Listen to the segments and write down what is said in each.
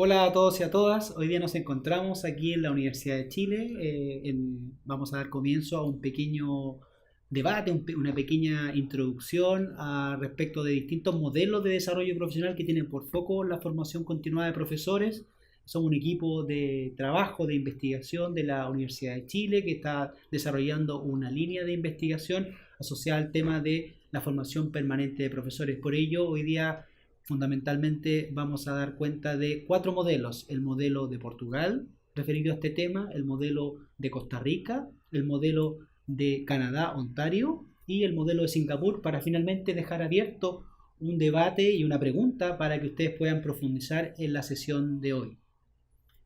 Hola a todos y a todas. Hoy día nos encontramos aquí en la Universidad de Chile. Vamos a dar comienzo a un pequeño debate, una pequeña introducción respecto de distintos modelos de desarrollo profesional que tienen por foco la formación continuada de profesores. Somos un equipo de trabajo, de investigación de la Universidad de Chile que está desarrollando una línea de investigación asociada al tema de la formación permanente de profesores. Por ello, hoy día fundamentalmente vamos a dar cuenta de 4 modelos: el modelo de Portugal referido a este tema, el modelo de Costa Rica, el modelo de Canadá, Ontario, y el modelo de Singapur, para finalmente dejar abierto un debate y una pregunta para que ustedes puedan profundizar en la sesión de hoy.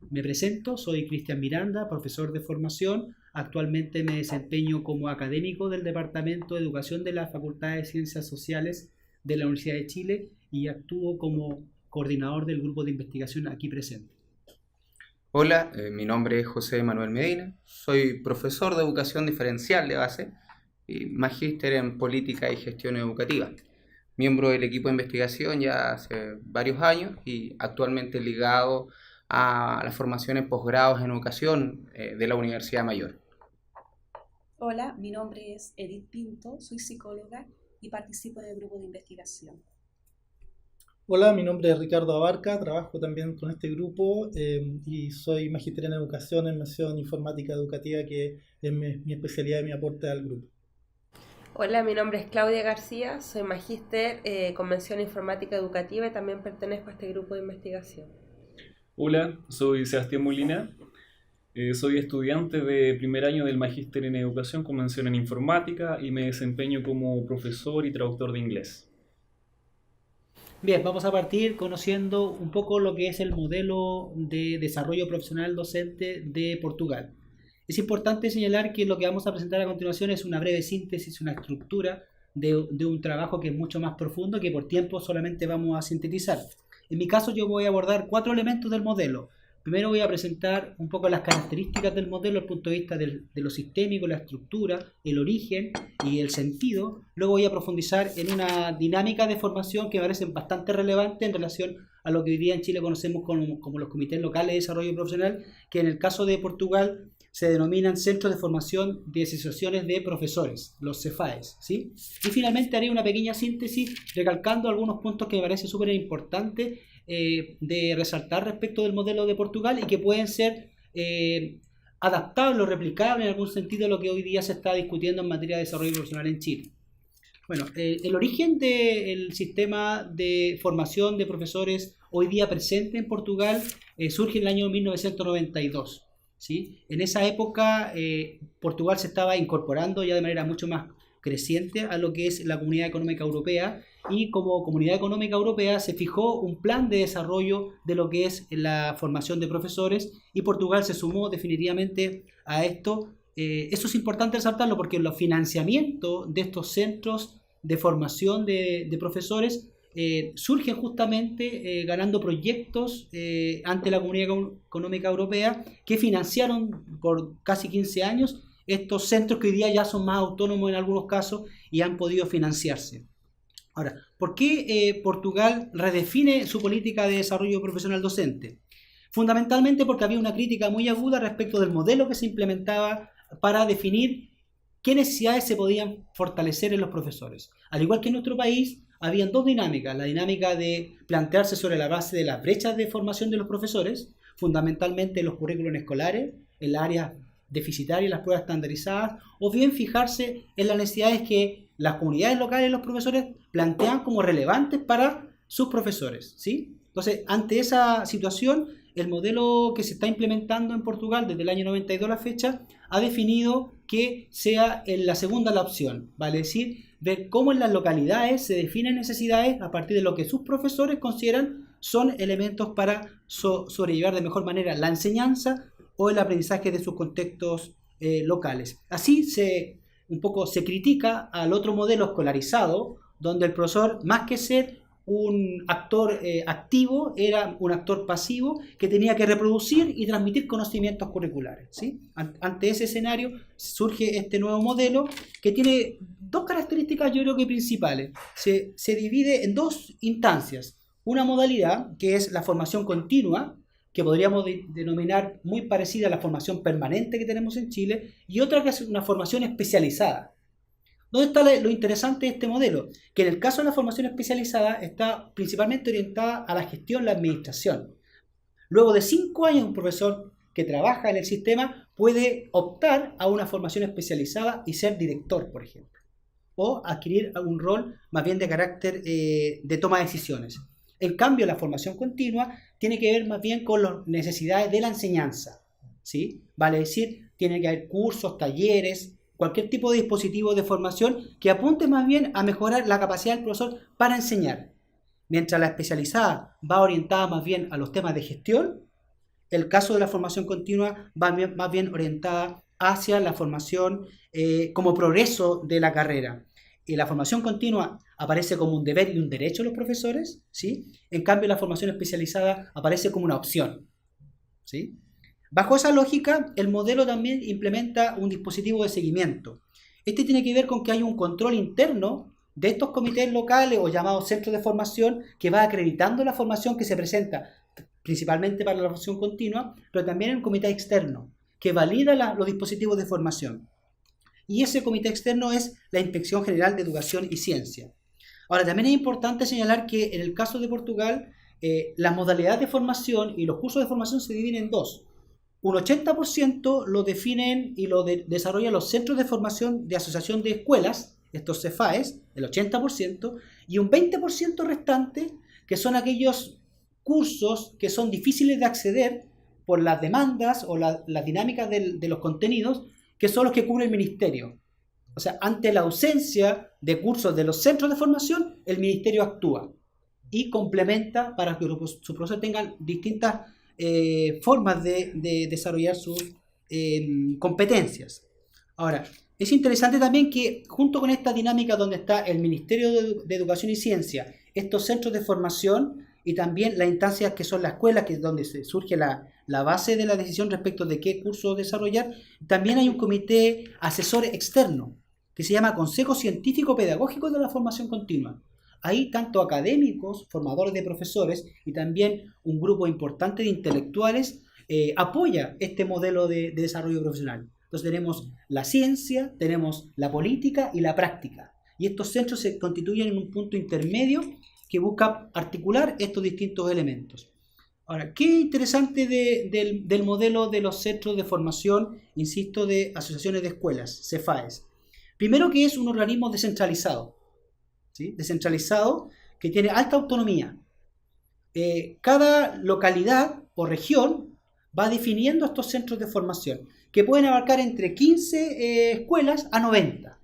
Me presento, soy Cristian Miranda, profesor de formación. Actualmente me desempeño como académico del Departamento de Educación de la Facultad de Ciencias Sociales de la Universidad de Chile y actúo como coordinador del grupo de investigación aquí presente. Hola, mi nombre es José Manuel Medina, soy profesor de educación diferencial de base y magíster en política y gestión educativa, miembro del equipo de investigación ya hace varios años y actualmente ligado a la formación en posgrados en educación de la Universidad Mayor. Hola, mi nombre es Edith Pinto, soy psicóloga y participo en el grupo de investigación. Hola, mi nombre es Ricardo Abarca, trabajo también con este grupo y soy magíster en educación en mención informática educativa, que es mi especialidad y mi aporte al grupo. Hola, mi nombre es Claudia García, soy magíster con mención informática educativa y también pertenezco a este grupo de investigación. Hola, soy Sebastián Molina, soy estudiante de primer año del magíster en educación con mención en informática y me desempeño como profesor y traductor de inglés. Bien, vamos a partir conociendo un poco lo que es el modelo de desarrollo profesional docente de Portugal. Es importante señalar que lo que vamos a presentar a continuación es una breve síntesis, una estructura de un trabajo que es mucho más profundo, que por tiempo solamente vamos a sintetizar. En mi caso yo voy a abordar 4 elementos del modelo. Primero voy a presentar un poco las características del modelo desde el punto de vista de lo sistémico, la estructura, el origen y el sentido. Luego voy a profundizar en una dinámica de formación que me parece bastante relevante en relación a lo que hoy día en Chile conocemos como los comités locales de desarrollo profesional, que en el caso de Portugal se denominan centros de formación de asociaciones de profesores, los CEFAES, ¿sí? Y finalmente haré una pequeña síntesis recalcando algunos puntos que me parece súper importante de resaltar respecto del modelo de Portugal y que pueden ser adaptables o replicables en algún sentido a lo que hoy día se está discutiendo en materia de desarrollo profesional en Chile. Bueno, el origen del sistema de formación de profesores hoy día presente en Portugal surge en el año 1992. ¿Sí? En esa época Portugal se estaba incorporando ya de manera mucho más creciente a lo que es la Comunidad Económica Europea, y como Comunidad Económica Europea se fijó un plan de desarrollo de lo que es la formación de profesores, y Portugal se sumó definitivamente a esto. Eso es importante resaltarlo porque los financiamientos de estos centros de formación de profesores surgen justamente ganando proyectos ante la Comunidad Económica Europea, que financiaron por casi 15 años estos centros que hoy día ya son más autónomos en algunos casos y han podido financiarse. Ahora, ¿por qué Portugal redefine su política de desarrollo profesional docente? Fundamentalmente porque había una crítica muy aguda respecto del modelo que se implementaba para definir qué necesidades se podían fortalecer en los profesores. Al igual que en nuestro país, habían 2 dinámicas: la dinámica de plantearse sobre la base de las brechas de formación de los profesores, fundamentalmente en los currículos escolares, en las áreas deficitarias, las pruebas estandarizadas, o bien fijarse en las necesidades que las comunidades locales y los profesores plantean como relevantes para sus profesores, ¿sí? Entonces, ante esa situación, el modelo que se está implementando en Portugal desde el año 92 a la fecha ha definido que sea en la segunda la opción, vale decir, ver cómo en las localidades se definen necesidades a partir de lo que sus profesores consideran son elementos para sobrellevar de mejor manera la enseñanza o el aprendizaje de sus contextos locales. Así un poco se critica al otro modelo escolarizado, donde el profesor, más que ser un actor activo, era un actor pasivo que tenía que reproducir y transmitir conocimientos curriculares, ¿sí? Ante ese escenario surge este nuevo modelo que tiene 2 características, yo creo que principales. Se divide en 2 instancias: una modalidad que es la formación continua, que podríamos denominar muy parecida a la formación permanente que tenemos en Chile, y otra que es una formación especializada. ¿Dónde está lo interesante de este modelo? Que en el caso de la formación especializada está principalmente orientada a la gestión, la administración. Luego de 5 años, un profesor que trabaja en el sistema puede optar a una formación especializada y ser director, por ejemplo, o adquirir un rol más bien de carácter de toma de decisiones. En cambio, la formación continua tiene que ver más bien con las necesidades de la enseñanza, ¿sí? Vale decir, tiene que haber cursos, talleres, cualquier tipo de dispositivo de formación que apunte más bien a mejorar la capacidad del profesor para enseñar. Mientras la especializada va orientada más bien a los temas de gestión, el caso de la formación continua va más bien orientada hacia la formación como progreso de la carrera. Y la formación continua aparece como un deber y un derecho de los profesores, ¿sí? En cambio, la formación especializada aparece como una opción, ¿sí? Bajo esa lógica, el modelo también implementa un dispositivo de seguimiento. Este tiene que ver con que hay un control interno de estos comités locales o llamados centros de formación que va acreditando la formación que se presenta principalmente para la formación continua, pero también en un comité externo que valida los dispositivos de formación. Y ese comité externo es la Inspección General de Educación y Ciencia. Ahora, también es importante señalar que en el caso de Portugal, las modalidades de formación y los cursos de formación se dividen en dos. Un 80% lo definen y lo desarrollan los centros de formación de asociación de escuelas, estos CEFAES, el 80%, y un 20% restante, que son aquellos cursos que son difíciles de acceder por las demandas o las dinámicas de los contenidos, que son los que cubre el ministerio. O sea, ante la ausencia de cursos de los centros de formación, el ministerio actúa y complementa para que sus profesores tengan distintas formas de desarrollar sus competencias. Ahora, es interesante también que junto con esta dinámica donde está el Ministerio de Educación y Ciencia, estos centros de formación y también las instancias que son la escuela, que es donde surge la base de la decisión respecto de qué curso desarrollar, también hay un comité asesor externo que se llama Consejo Científico Pedagógico de la Formación Continua. Ahí tanto académicos, formadores de profesores y también un grupo importante de intelectuales apoya este modelo de desarrollo profesional. Entonces tenemos la ciencia, tenemos la política y la práctica. Y estos centros se constituyen en un punto intermedio que busca articular estos distintos elementos. Ahora, ¿qué interesante del modelo de los centros de formación, insisto, de asociaciones de escuelas, CEFAES? Primero que es un organismo descentralizado, ¿sí? Descentralizado que tiene alta autonomía. Cada localidad o región va definiendo estos centros de formación, que pueden abarcar entre 15 escuelas a 90.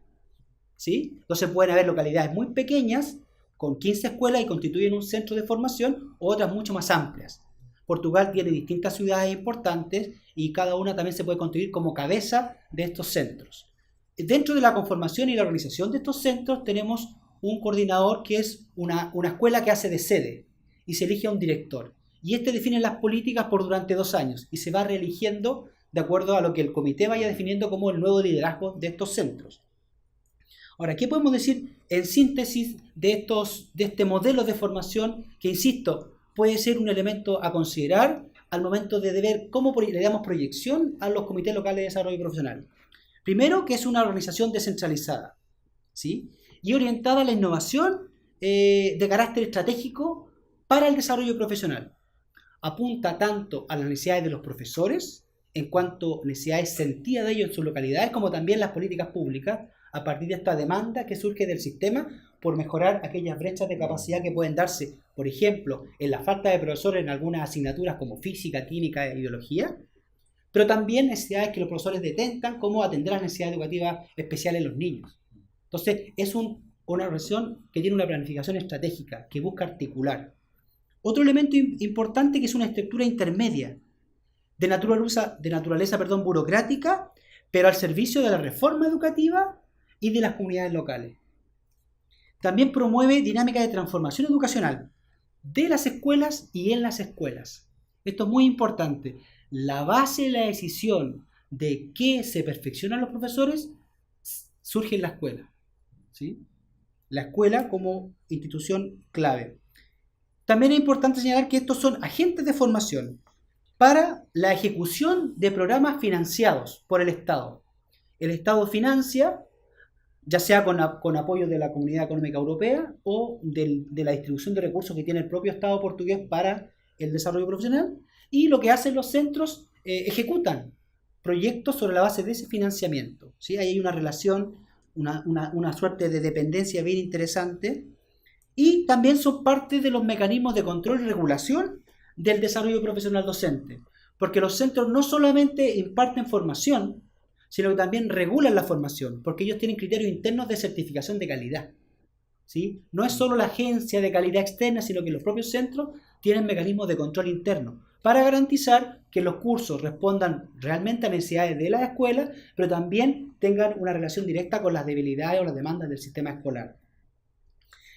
¿Sí? Entonces pueden haber localidades muy pequeñas con 15 escuelas y constituyen un centro de formación, o otras mucho más amplias. Portugal tiene distintas ciudades importantes y cada una también se puede constituir como cabeza de estos centros. Dentro de la conformación y la organización de estos centros tenemos un coordinador que es una escuela que hace de sede y se elige a un director. Y este define las políticas por durante 2 años y se va reeligiendo de acuerdo a lo que el comité vaya definiendo como el nuevo liderazgo de estos centros. Ahora, ¿qué podemos decir en síntesis de este modelo de formación que, insisto, puede ser un elemento a considerar al momento de ver cómo le damos proyección a los comités locales de desarrollo profesional? Primero, que es una organización descentralizada, ¿sí? Y orientada a la innovación de carácter estratégico para el desarrollo profesional. Apunta tanto a las necesidades de los profesores, en cuanto a necesidades sentidas de ellos en sus localidades, como también las políticas públicas, a partir de esta demanda que surge del sistema por mejorar aquellas brechas de capacidad que pueden darse, por ejemplo, en la falta de profesores en algunas asignaturas como física, química e biología, pero también necesidades que los profesores detentan, como atender las necesidades educativas especiales en los niños. Entonces, es una organización que tiene una planificación estratégica, que busca articular. Otro elemento importante que es una estructura intermedia, de naturaleza burocrática, pero al servicio de la reforma educativa y de las comunidades locales. También promueve dinámica de transformación educacional de las escuelas y en las escuelas. Esto es muy importante. La base de la decisión de qué se perfeccionan los profesores surge en la escuela, ¿sí? La escuela como institución clave. También es importante señalar que estos son agentes de formación para la ejecución de programas financiados por el Estado. El Estado financia, ya sea con apoyo de la Comunidad Económica Europea o de la distribución de recursos que tiene el propio Estado portugués para el desarrollo profesional, y lo que hacen los centros, ejecutan proyectos sobre la base de ese financiamiento, ¿sí? Ahí hay una relación, una suerte de dependencia bien interesante, y también son parte de los mecanismos de control y regulación del desarrollo profesional docente, porque los centros no solamente imparten formación, sino que también regulan la formación, porque ellos tienen criterios internos de certificación de calidad, ¿sí? No es solo la agencia de calidad externa, sino que los propios centros tienen mecanismos de control interno para garantizar que los cursos respondan realmente a necesidades de la escuela, pero también tengan una relación directa con las debilidades o las demandas del sistema escolar.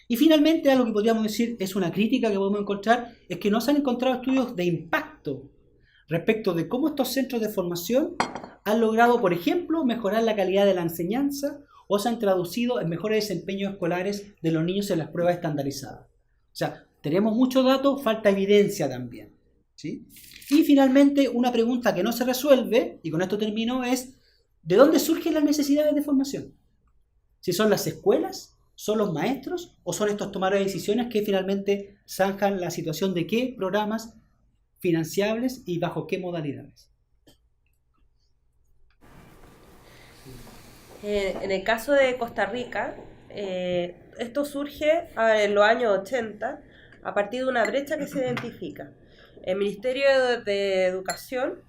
Y finalmente, algo que podríamos decir es una crítica que podemos encontrar, es que no se han encontrado estudios de impacto respecto de cómo estos centros de formación han logrado, por ejemplo, mejorar la calidad de la enseñanza o se han traducido en mejores desempeños escolares de los niños en las pruebas estandarizadas. O sea, tenemos muchos datos, falta evidencia también, ¿sí? Y finalmente, una pregunta que no se resuelve, y con esto termino, es ¿de dónde surgen las necesidades de formación? Si son las escuelas, son los maestros o son estos tomadores de decisiones que finalmente zanjan la situación de qué programas financiables y bajo qué modalidades. En el caso de Costa Rica, esto surge en los años 80 a partir de una brecha que se identifica. El Ministerio de Educación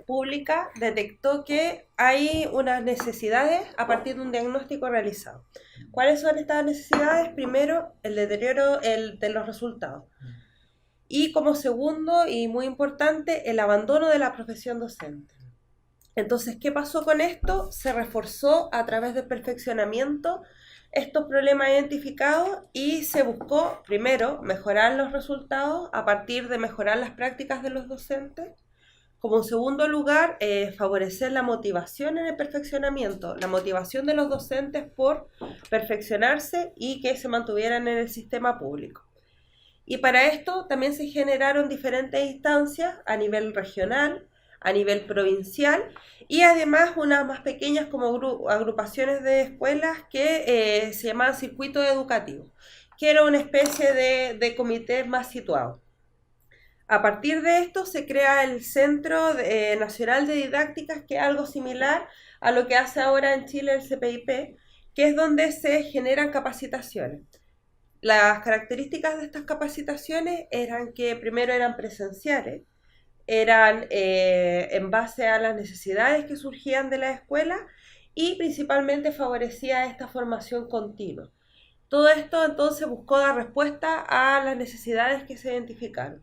Pública detectó que hay unas necesidades a partir de un diagnóstico realizado. ¿Cuáles son estas necesidades? Primero, el deterioro de los resultados. Y como segundo, y muy importante, el abandono de la profesión docente. Entonces, ¿qué pasó con esto? Se reforzó a través del perfeccionamiento estos problemas identificados y se buscó, primero, mejorar los resultados a partir de mejorar las prácticas de los docentes. Como en segundo lugar, favorecer la motivación en el perfeccionamiento, la motivación de los docentes por perfeccionarse y que se mantuvieran en el sistema público. Y para esto también se generaron diferentes instancias a nivel regional, a nivel provincial y además unas más pequeñas como agrupaciones de escuelas que se llamaban circuitos educativos, que era una especie de comité más situado. A partir de esto se crea el Centro Nacional de Didácticas, que es algo similar a lo que hace ahora en Chile el CPIP, que es donde se generan capacitaciones. Las características de estas capacitaciones eran que primero eran presenciales, eran en base a las necesidades que surgían de la escuela y principalmente favorecía esta formación continua. Todo esto entonces buscó dar respuesta a las necesidades que se identificaron.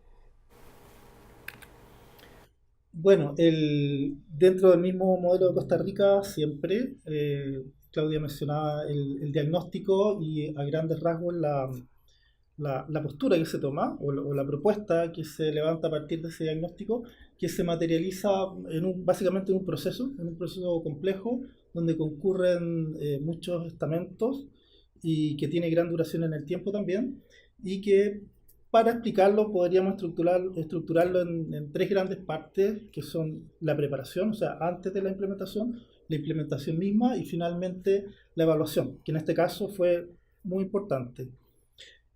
Bueno, dentro del mismo modelo de Costa Rica siempre, Claudia mencionaba el diagnóstico y a grandes rasgos la postura que se toma o la propuesta que se levanta a partir de ese diagnóstico, que se materializa básicamente en un proceso complejo donde concurren muchos estamentos y que tiene gran duración en el tiempo también, y que para explicarlo podríamos estructurarlo en tres grandes partes, que son la preparación, o sea, antes de la implementación misma y finalmente la evaluación, que en este caso fue muy importante.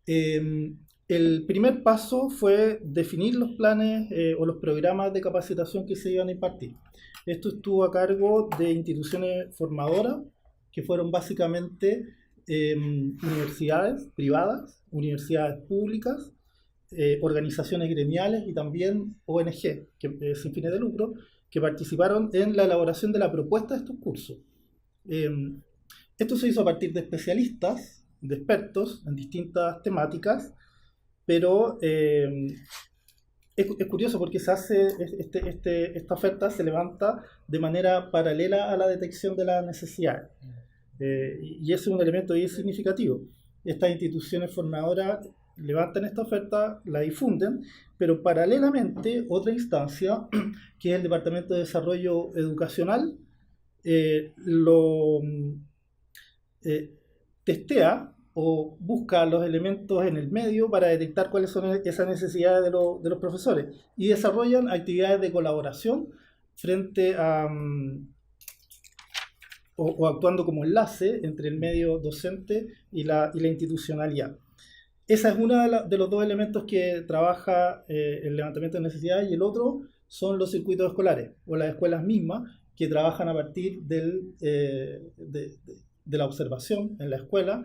El primer paso fue definir los planes o los programas de capacitación que se iban a impartir. Esto estuvo a cargo de instituciones formadoras, que fueron básicamente universidades privadas, universidades públicas, organizaciones gremiales y también ONG, sin fines de lucro, que participaron en la elaboración de la propuesta de estos cursos. Esto se hizo a partir de especialistas, de expertos en distintas temáticas, pero es curioso porque se hace esta oferta se levanta de manera paralela a la detección de las necesidades. Y ese es un elemento bien significativo. Estas instituciones formadoras levantan esta oferta, la difunden, pero paralelamente otra instancia, que es el Departamento de Desarrollo Educacional, testea o busca los elementos en el medio para detectar cuáles son esas necesidades de los profesores y desarrollan actividades de colaboración frente a o actuando como enlace entre el medio docente y la institucionalidad. Esa es uno de los dos elementos que trabaja el levantamiento de necesidades, y el otro son los circuitos escolares o las escuelas mismas que trabajan a partir de la observación en la escuela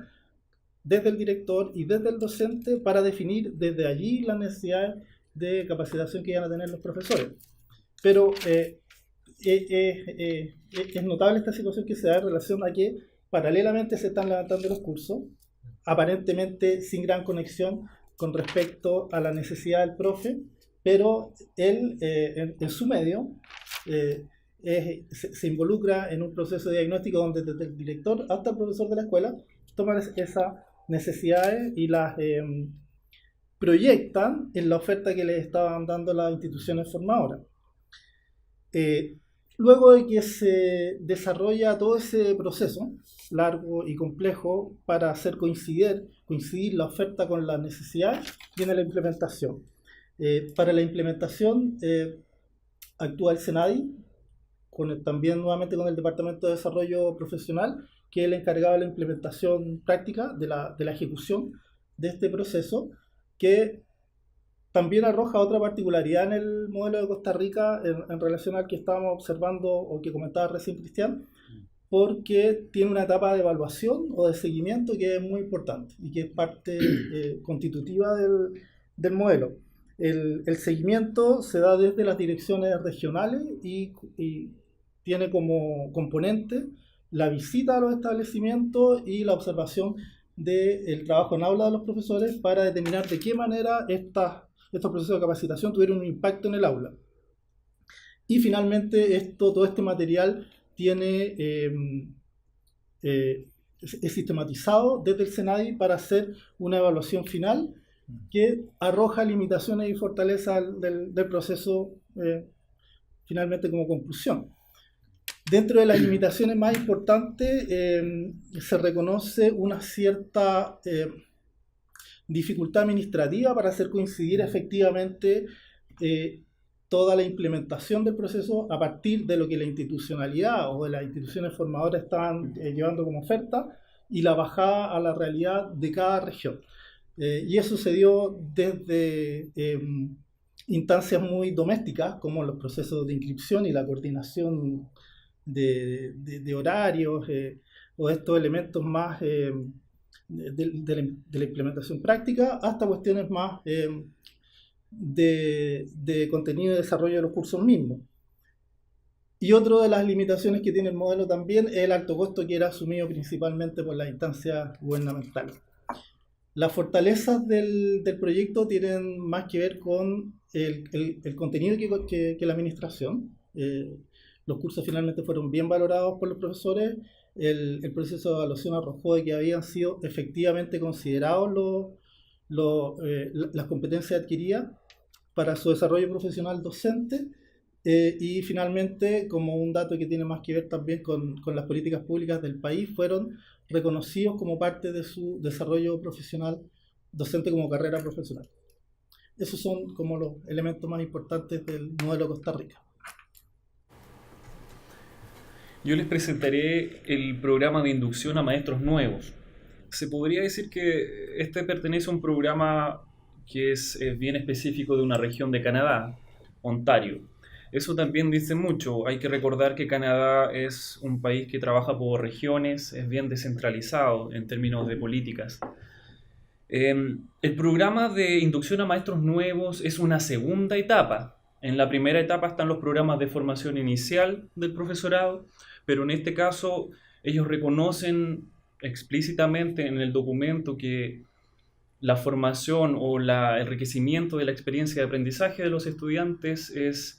desde el director y desde el docente para definir desde allí las necesidades de capacitación que van a tener los profesores. Pero es notable esta situación que se da en relación a que paralelamente se están levantando los cursos, aparentemente sin gran conexión con respecto a la necesidad del profe, pero él en su medio se involucra en un proceso de diagnóstico donde desde el director hasta el profesor de la escuela toman esas necesidades y las proyectan en la oferta que les estaban dando las instituciones formadoras. Luego de que se desarrolla todo ese proceso largo y complejo para hacer coincidir la oferta con las necesidades, viene la implementación. Para la implementación actúa el SENADI, también nuevamente con el Departamento de Desarrollo Profesional, que es el encargado de la implementación práctica de la ejecución de este proceso, que también arroja otra particularidad en el modelo de Costa Rica en relación al que estábamos observando o que comentaba recién Cristian, porque tiene una etapa de evaluación o de seguimiento que es muy importante y que es parte constitutiva del modelo. El seguimiento se da desde las direcciones regionales y tiene como componente la visita a los establecimientos y la observación del trabajo en aula de los profesores para determinar de qué manera estos procesos de capacitación tuvieron un impacto en el aula. Y finalmente todo este material es sistematizado desde el SENADI para hacer una evaluación final que arroja limitaciones y fortalezas del proceso finalmente como conclusión. Dentro de las limitaciones más importantes se reconoce una cierta dificultad administrativa para hacer coincidir efectivamente toda la implementación del proceso a partir de lo que la institucionalidad o de las instituciones formadoras estaban llevando como oferta y la bajada a la realidad de cada región. Y eso se dio desde instancias muy domésticas como los procesos de inscripción y la coordinación de horarios o estos elementos más de la implementación práctica hasta cuestiones más de contenido y desarrollo de los cursos mismos. Y otra de las limitaciones que tiene el modelo también es el alto costo que era asumido principalmente por las instancias gubernamentales. Las fortalezas del proyecto tienen más que ver con el contenido que la administración. Los cursos finalmente fueron bien valorados por los profesores. El proceso de evaluación arrojó de que habían sido efectivamente considerados las competencias adquiridas para su desarrollo profesional docente. Y finalmente, como un dato que tiene más que ver también con las políticas públicas del país, fueron reconocidos como parte de su desarrollo profesional docente como carrera profesional. Esos son como los elementos más importantes del modelo Costa Rica. Yo les presentaré el programa de inducción a maestros nuevos. Se podría decir que este pertenece a un programa que es bien específico de una región de Canadá, Ontario. Eso también dice mucho. Hay que recordar que Canadá es un país que trabaja por regiones, es bien descentralizado en términos de políticas. El programa de inducción a maestros nuevos es una segunda etapa. En la primera etapa están los programas de formación inicial del profesorado, pero en este caso ellos reconocen explícitamente en el documento que la formación o el enriquecimiento de la experiencia de aprendizaje de los estudiantes es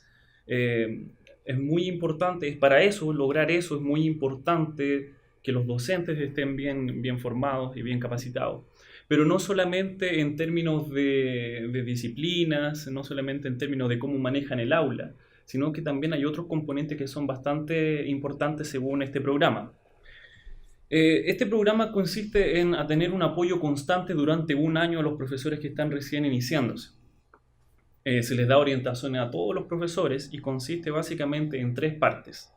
muy importante. Para eso, lograr eso, es muy importante que los docentes estén bien formados y bien capacitados. Pero no solamente en términos de disciplinas, no solamente en términos de cómo manejan el aula, sino que también hay otros componentes que son bastante importantes según este programa. Este programa consiste en tener un apoyo constante durante un año a los profesores que están recién iniciándose. Se les da orientación a todos los profesores y consiste básicamente en 3 partes.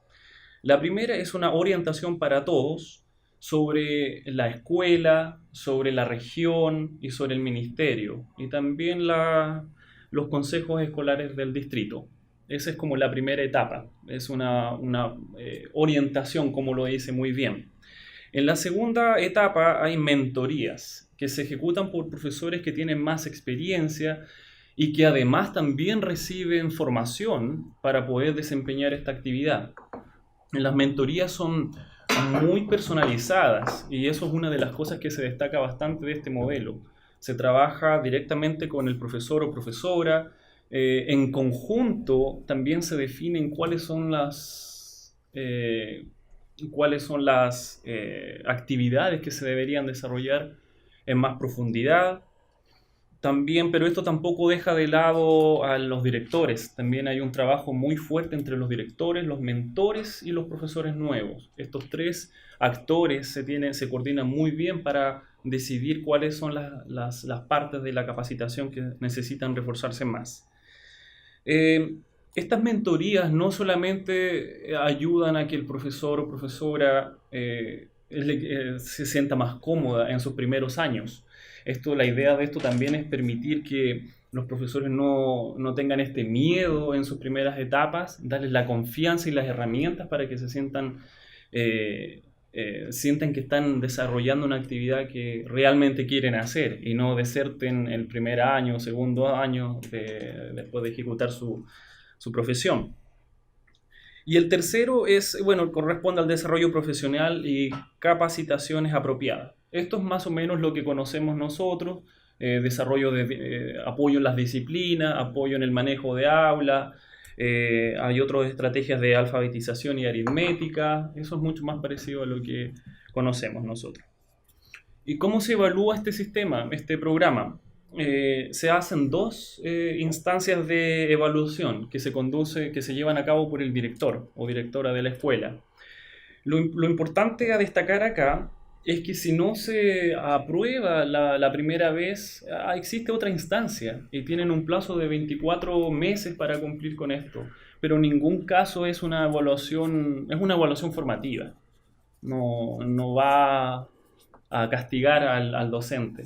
La primera es una orientación para todos sobre la escuela, sobre la región y sobre el ministerio, y también los consejos escolares del distrito. Esa es como la primera etapa, es una orientación, como lo dice muy bien. En la segunda etapa hay mentorías que se ejecutan por profesores que tienen más experiencia y que además también reciben formación para poder desempeñar esta actividad. Las mentorías son muy personalizadas y eso es una de las cosas que se destaca bastante de este modelo. Se trabaja directamente con el profesor o profesora. En conjunto también se definen cuáles son las actividades que se deberían desarrollar en más profundidad. También, pero esto tampoco deja de lado a los directores. También hay un trabajo muy fuerte entre los directores, los mentores y los profesores nuevos. Estos 3 actores se coordinan muy bien para decidir cuáles son las partes de la capacitación que necesitan reforzarse más. Estas mentorías no solamente ayudan a que el profesor o profesora se sienta más cómoda en sus primeros años. La idea de esto también es permitir que los profesores no tengan este miedo en sus primeras etapas, darles la confianza y las herramientas para que se sientan que están desarrollando una actividad que realmente quieren hacer y no deserten el primer año o segundo año después de ejecutar su profesión. Y el tercero corresponde al desarrollo profesional y capacitaciones apropiadas. Esto es más o menos lo que conocemos nosotros, desarrollo de apoyo en las disciplinas, apoyo en el manejo de aula, hay otras estrategias de alfabetización y aritmética. Eso es mucho más parecido a lo que conocemos nosotros. ¿Y cómo se evalúa este sistema, este programa? Se hacen 2 instancias de evaluación que se llevan a cabo por el director o directora de la escuela. Lo importante a destacar acá es que si no se aprueba la primera vez, existe otra instancia y tienen un plazo de 24 meses para cumplir con esto. Pero en ningún caso es una evaluación formativa. No va a castigar al docente.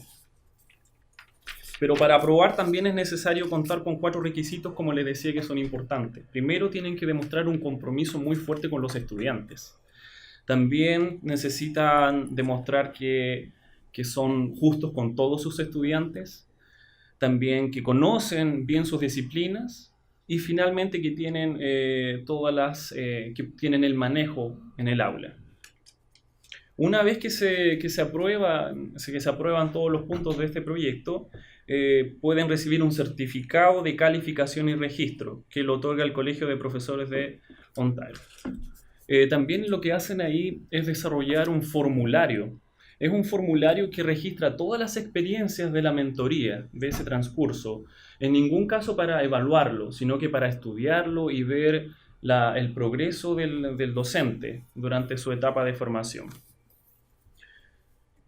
Pero para aprobar también es necesario contar con 4 requisitos, como les decía, que son importantes. Primero, tienen que demostrar un compromiso muy fuerte con los estudiantes. También necesitan demostrar que son justos con todos sus estudiantes, también que conocen bien sus disciplinas y finalmente que tienen que tienen el manejo en el aula. Una vez que se aprueban todos los puntos de este proyecto, pueden recibir un certificado de calificación y registro que lo otorga el Colegio de Profesores de Ontario. También lo que hacen ahí es desarrollar un formulario. Es un formulario que registra todas las experiencias de la mentoría, de ese transcurso. En ningún caso para evaluarlo, sino que para estudiarlo y ver el progreso del docente durante su etapa de formación.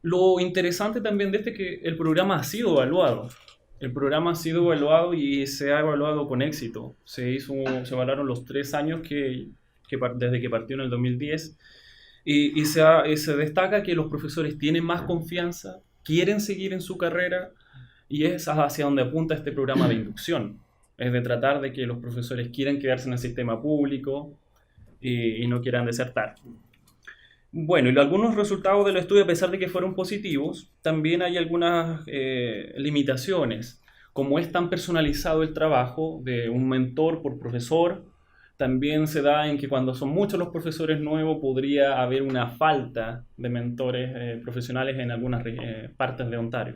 Lo interesante también de este es que el programa ha sido evaluado. El programa ha sido evaluado y se ha evaluado con éxito. Se evaluaron los 3 años desde que partió en el 2010 y se destaca que los profesores tienen más confianza, quieren seguir en su carrera y es hacia donde apunta este programa de inducción. Es de tratar de que los profesores quieran quedarse en el sistema público y no quieran desertar. Bueno, y algunos resultados del estudio, a pesar de que fueron positivos, también hay algunas limitaciones. Como es tan personalizado el trabajo de un mentor por profesor, también se da en que cuando son muchos los profesores nuevos podría haber una falta de mentores profesionales en algunas partes de Ontario.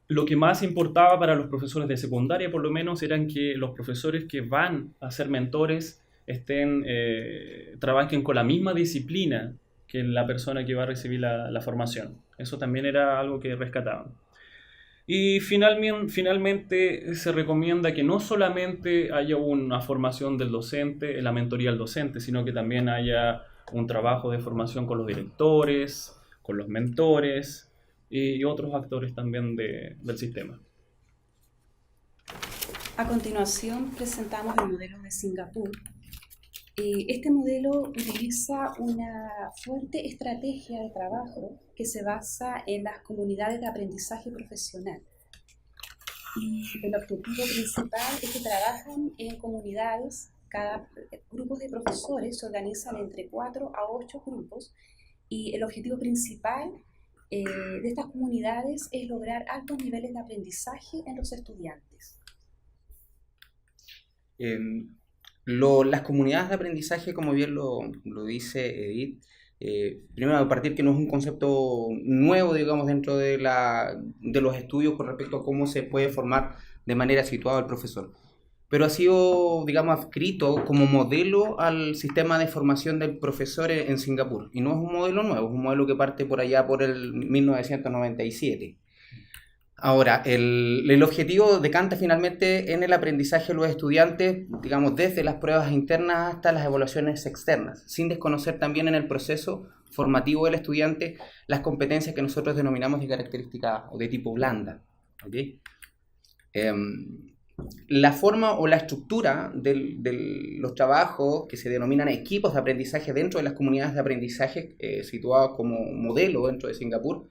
Lo que más importaba para los profesores de secundaria, por lo menos, eran que los profesores que van a ser mentores trabajen con la misma disciplina que la persona que va a recibir la formación. Eso también era algo que rescataban. Y finalmente se recomienda que no solamente haya una formación del docente, la mentoría del docente, sino que también haya un trabajo de formación con los directores, con los mentores y otros actores también del sistema. A continuación presentamos el modelo de Singapur. Este modelo utiliza una fuerte estrategia de trabajo que se basa en las comunidades de aprendizaje profesional. Y el objetivo principal es que trabajan en comunidades, cada grupo de profesores se organizan entre 4 a 8 grupos y el objetivo principal de estas comunidades es lograr altos niveles de aprendizaje en los estudiantes. Las comunidades de aprendizaje, como bien lo dice Edith, primero a partir que no es un concepto nuevo, digamos, dentro de los estudios con respecto a cómo se puede formar de manera situada el profesor, pero ha sido, digamos, adscrito como modelo al sistema de formación del profesor en Singapur, y no es un modelo nuevo, es un modelo que parte por allá por el 1997. Ahora, el objetivo decanta finalmente en el aprendizaje de los estudiantes, digamos, desde las pruebas internas hasta las evaluaciones externas, sin desconocer también en el proceso formativo del estudiante las competencias que nosotros denominamos de característica o de tipo blanda. ¿Okay? La forma o la estructura de los trabajos que se denominan equipos de aprendizaje dentro de las comunidades de aprendizaje situadas como modelo dentro de Singapur,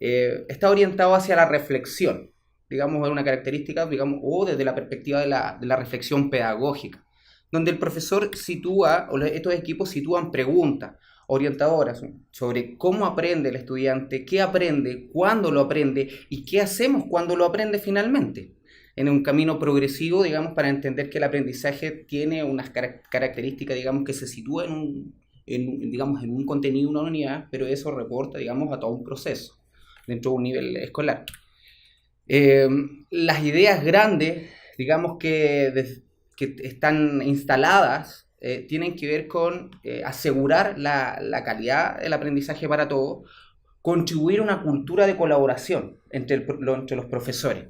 está orientado hacia la reflexión, digamos, es una característica, digamos, o desde la perspectiva de la reflexión pedagógica, donde el profesor sitúa, o estos equipos sitúan preguntas orientadoras sobre cómo aprende el estudiante, qué aprende, cuándo lo aprende y qué hacemos cuando lo aprende finalmente, en un camino progresivo, digamos, para entender que el aprendizaje tiene unas características, digamos, que se sitúa digamos, en un contenido, una unidad, pero eso reporta, digamos, a todo un proceso dentro de un nivel escolar. Las ideas grandes, digamos, que están instaladas, tienen que ver con asegurar la calidad del aprendizaje para todos, contribuir a una cultura de colaboración entre los profesores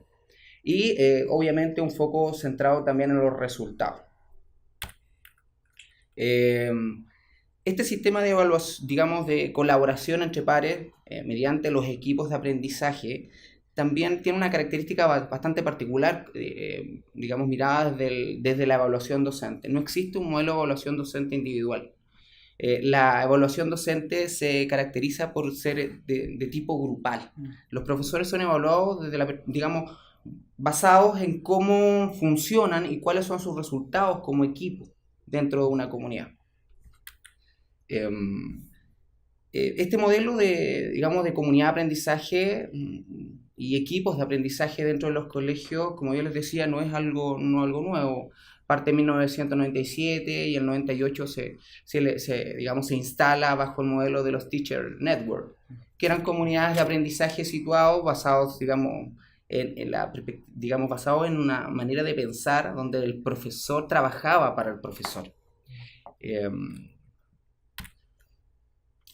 y, obviamente, un foco centrado también en los resultados. Este sistema de evaluación, digamos, de colaboración entre pares mediante los equipos de aprendizaje también tiene una característica bastante particular, digamos, mirada desde la evaluación docente. No existe un modelo de evaluación docente individual. La evaluación docente se caracteriza por ser de tipo grupal. Los profesores son evaluados digamos, basados en cómo funcionan y cuáles son sus resultados como equipo dentro de una comunidad. Este modelo digamos, de comunidad de aprendizaje y equipos de aprendizaje dentro de los colegios, como yo les decía, no es algo nuevo. Parte en 1997 y en el 98 digamos, se instala bajo el modelo de los Teacher Network, que eran comunidades de aprendizaje situados basados, digamos, basados en una manera de pensar donde el profesor trabajaba para el profesor.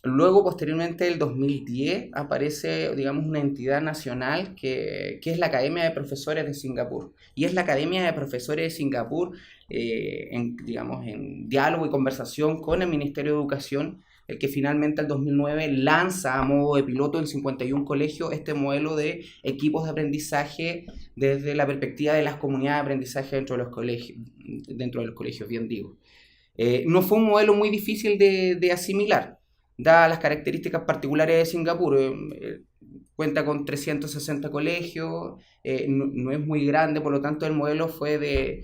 Luego, posteriormente, el 2010, aparece, digamos, una entidad nacional que es la Academia de Profesores de Singapur. Y es la Academia de Profesores de Singapur, en diálogo y conversación con el Ministerio de Educación, el que finalmente el 2009 lanza a modo de piloto en 51 colegios este modelo de equipos de aprendizaje desde la perspectiva de las comunidades de aprendizaje dentro de los colegios, bien digo. No fue un modelo muy difícil de asimilar, dadas las características particulares de Singapur. Cuenta con 360 colegios, no es muy grande, por lo tanto el modelo fue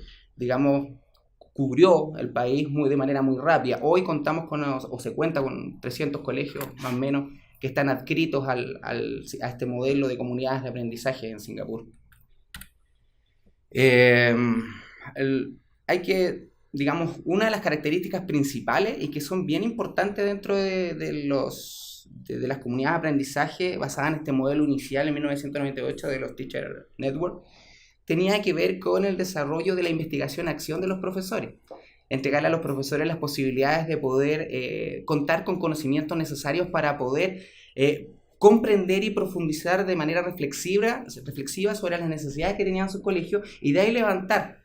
cubrió el país de manera muy rápida. Hoy contamos se cuenta con 300 colegios, más o menos, que están adscritos a este modelo de comunidades de aprendizaje en Singapur. Digamos, una de las características principales y que son bien importantes dentro de las comunidades de aprendizaje basadas en este modelo inicial en 1998 de los Teacher Network, tenía que ver con el desarrollo de la investigación-acción de los profesores. Entregarle a los profesores las posibilidades de poder contar con conocimientos necesarios para poder comprender y profundizar de manera reflexiva sobre las necesidades que tenían sus colegios y de ahí levantar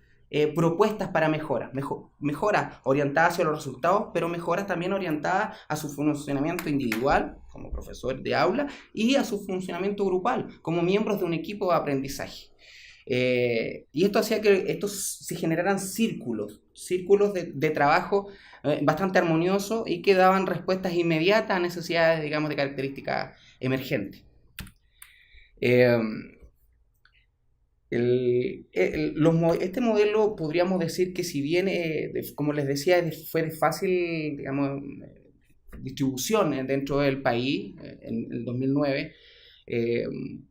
propuestas para mejoras orientadas hacia los resultados, pero mejoras también orientadas a su funcionamiento individual como profesor de aula y a su funcionamiento grupal como miembros de un equipo de aprendizaje. Y esto hacía que estos se generaran círculos de trabajo bastante armoniosos y que daban respuestas inmediatas a necesidades, digamos, de características emergentes. Este modelo podríamos decir que, si bien, como les decía, fue de fácil, digamos, distribución dentro del país en el 2009,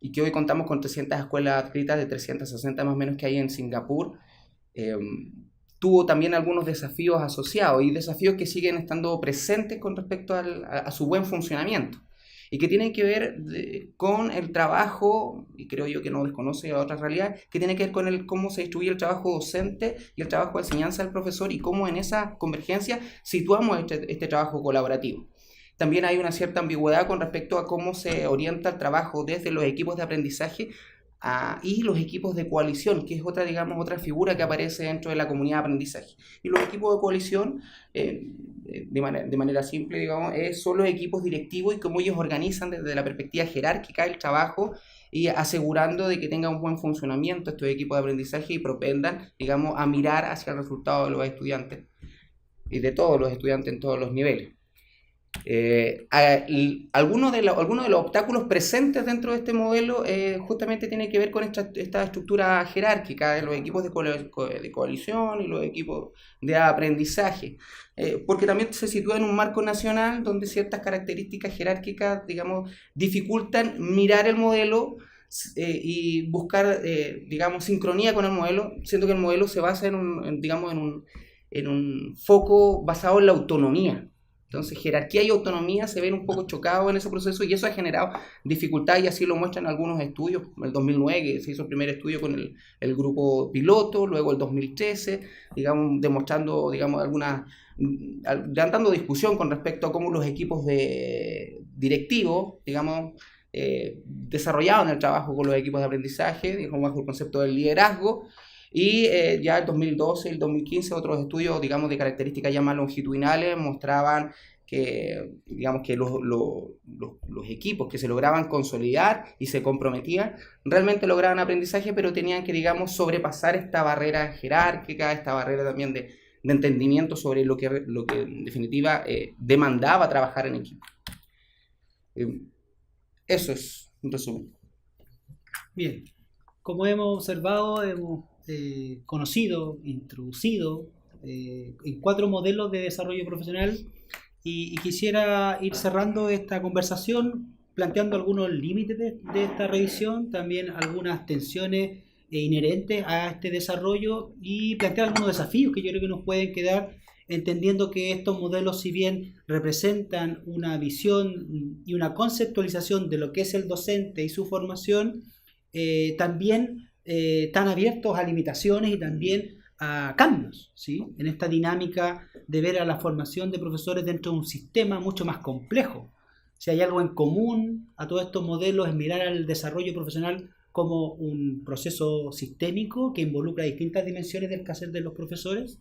y que hoy contamos con 300 escuelas adscritas de 360 más o menos que hay en Singapur, tuvo también algunos desafíos asociados y desafíos que siguen estando presentes con respecto a su buen funcionamiento y que tienen que ver con el trabajo, y creo yo que no desconoce a otras realidades, que tiene que ver con cómo se distribuye el trabajo docente y el trabajo de enseñanza del profesor y cómo en esa convergencia situamos este trabajo colaborativo. También hay una cierta ambigüedad con respecto a cómo se orienta el trabajo desde los equipos de aprendizaje y los equipos de coalición, que es otra figura que aparece dentro de la comunidad de aprendizaje. Y los equipos de coalición, de manera simple, digamos, son los equipos directivos y cómo ellos organizan desde la perspectiva jerárquica el trabajo y asegurando de que tenga un buen funcionamiento estos equipos de aprendizaje y propendan, digamos, a mirar hacia el resultado de los estudiantes y de todos los estudiantes en todos los niveles. Algunos de los obstáculos presentes dentro de este modelo justamente tienen que ver con esta estructura jerárquica de los equipos de coalición y los equipos de aprendizaje, porque también se sitúa en un marco nacional donde ciertas características jerárquicas, digamos, dificultan mirar el modelo y buscar, digamos, sincronía con el modelo, siendo que el modelo se basa en un foco basado en la autonomía. Entonces, jerarquía y autonomía se ven un poco chocados en ese proceso y eso ha generado dificultad, y así lo muestran algunos estudios. En el 2009 que se hizo el primer estudio con el grupo piloto, luego el 2013, digamos, demostrando, digamos, dando discusión con respecto a cómo los equipos directivos, digamos, desarrollaban el trabajo con los equipos de aprendizaje, digamos, bajo el concepto del liderazgo. Y ya el 2012 y el 2015 otros estudios, digamos, de características ya más longitudinales mostraban que, digamos, que los equipos que se lograban consolidar y se comprometían realmente lograban aprendizaje, pero tenían que, digamos, sobrepasar esta barrera jerárquica, esta barrera también de entendimiento sobre lo que en definitiva demandaba trabajar en equipo. Eso es un resumen. Bien, como hemos observado, hemos conocido, introducido en 4 modelos de desarrollo profesional y quisiera ir cerrando esta conversación planteando algunos límites de esta revisión, también algunas tensiones inherentes a este desarrollo y plantear algunos desafíos que yo creo que nos pueden quedar, entendiendo que estos modelos, si bien representan una visión y una conceptualización de lo que es el docente y su formación, también están abiertos a limitaciones y también a cambios, ¿sí? En esta dinámica de ver a la formación de profesores dentro de un sistema mucho más complejo. Si hay algo en común a todos estos modelos es mirar al desarrollo profesional como un proceso sistémico que involucra distintas dimensiones del quehacer de los profesores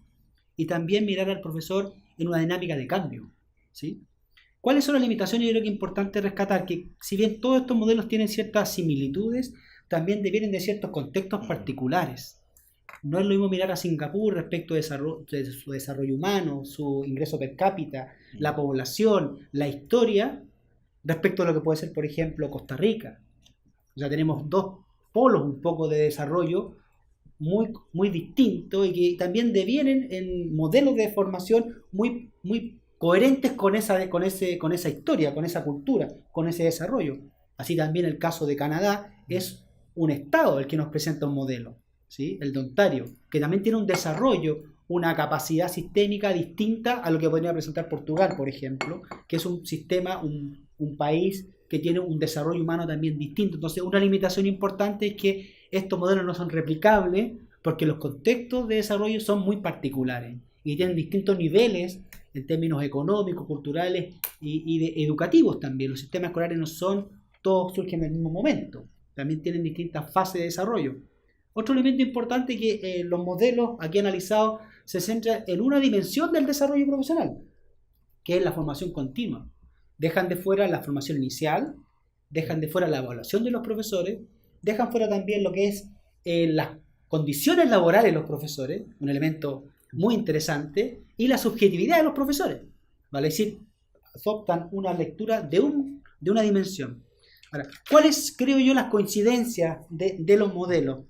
y también mirar al profesor en una dinámica de cambio, ¿sí? ¿Cuáles son las limitaciones? Yo creo que es importante rescatar que, si bien todos estos modelos tienen ciertas similitudes, también devienen de ciertos contextos particulares. No es lo mismo mirar a Singapur respecto de su desarrollo humano, su ingreso per cápita, la población, la historia, respecto a lo que puede ser, por ejemplo, Costa Rica. O sea, tenemos 2 polos un poco de desarrollo muy, muy distintos y que también devienen en modelos de formación muy, muy coherentes con esa historia, con esa cultura, con ese desarrollo. Así también el caso de Canadá es un estado el que nos presenta un modelo, ¿sí? El de Ontario, que también tiene un desarrollo, una capacidad sistémica distinta a lo que podría presentar Portugal, por ejemplo, que es un sistema, un país que tiene un desarrollo humano también distinto. Entonces, una limitación importante es que estos modelos no son replicables porque los contextos de desarrollo son muy particulares y tienen distintos niveles en términos económicos, culturales y educativos también. Los sistemas escolares no son todos surgen en el mismo momento. También tienen distintas fases de desarrollo. Otro elemento importante que los modelos aquí analizados se centran en una dimensión del desarrollo profesional, que es la formación continua. Dejan de fuera la formación inicial, dejan de fuera la evaluación de los profesores, dejan fuera también lo que es las condiciones laborales de los profesores, un elemento muy interesante, y la subjetividad de los profesores, ¿vale? Es decir, adoptan una lectura de una dimensión. Ahora, ¿cuáles, creo yo, las coincidencias de los modelos?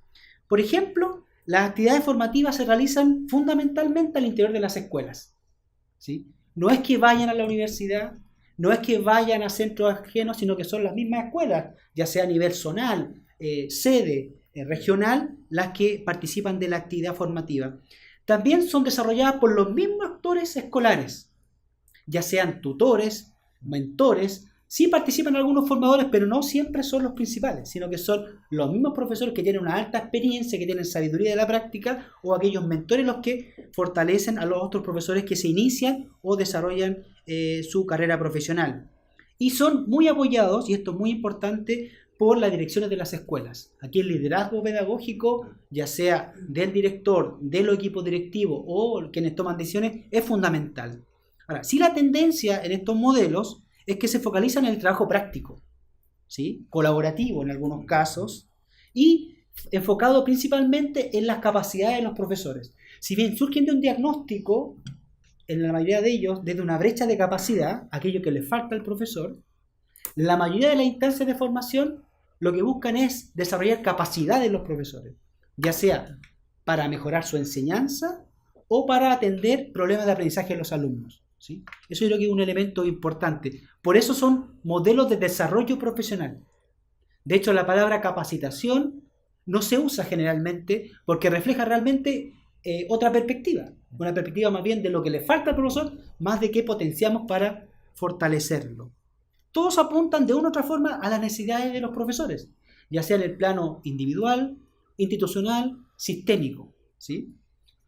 Por ejemplo, las actividades formativas se realizan fundamentalmente al interior de las escuelas, ¿sí? No es que vayan a la universidad, no es que vayan a centros ajenos, sino que son las mismas escuelas, ya sea a nivel zonal, sede, regional, las que participan de la actividad formativa. También son desarrolladas por los mismos actores escolares, ya sean tutores, mentores. Sí participan algunos formadores, pero no siempre son los principales, sino que son los mismos profesores que tienen una alta experiencia, que tienen sabiduría de la práctica, o aquellos mentores los que fortalecen a los otros profesores que se inician o desarrollan su carrera profesional. Y son muy apoyados, y esto es muy importante, por las direcciones de las escuelas. Aquí el liderazgo pedagógico, ya sea del director, del equipo directivo o quienes toman decisiones, es fundamental. Ahora, sí, la tendencia en estos modelos es que se focalizan en el trabajo práctico, ¿sí? Colaborativo en algunos casos, y enfocado principalmente en las capacidades de los profesores. Si bien surgen de un diagnóstico, en la mayoría de ellos, desde una brecha de capacidad, aquello que le falta al profesor, la mayoría de las instancias de formación lo que buscan es desarrollar capacidades de los profesores, ya sea para mejorar su enseñanza o para atender problemas de aprendizaje de los alumnos, ¿sí? Eso yo creo que es un elemento importante. Por eso son modelos de desarrollo profesional. De hecho, la palabra capacitación no se usa generalmente porque refleja realmente otra perspectiva. Una perspectiva más bien de lo que le falta al profesor, más de qué potenciamos para fortalecerlo. Todos apuntan de una u otra forma a las necesidades de los profesores, ya sea en el plano individual, institucional, sistémico, ¿sí?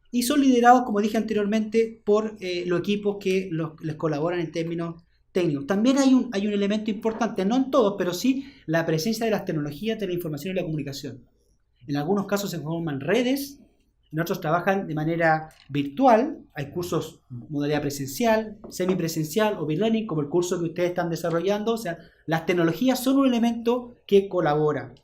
Y son liderados, como dije anteriormente, por los equipos que les colaboran en términos técnicos. También hay un elemento importante, no en todos, pero sí la presencia de las tecnologías de la información y la comunicación. En algunos casos se forman redes, en otros trabajan de manera virtual. Hay cursos modalidad presencial, semipresencial o bilearning, como el curso que ustedes están desarrollando. O sea, las tecnologías son un elemento que colabora.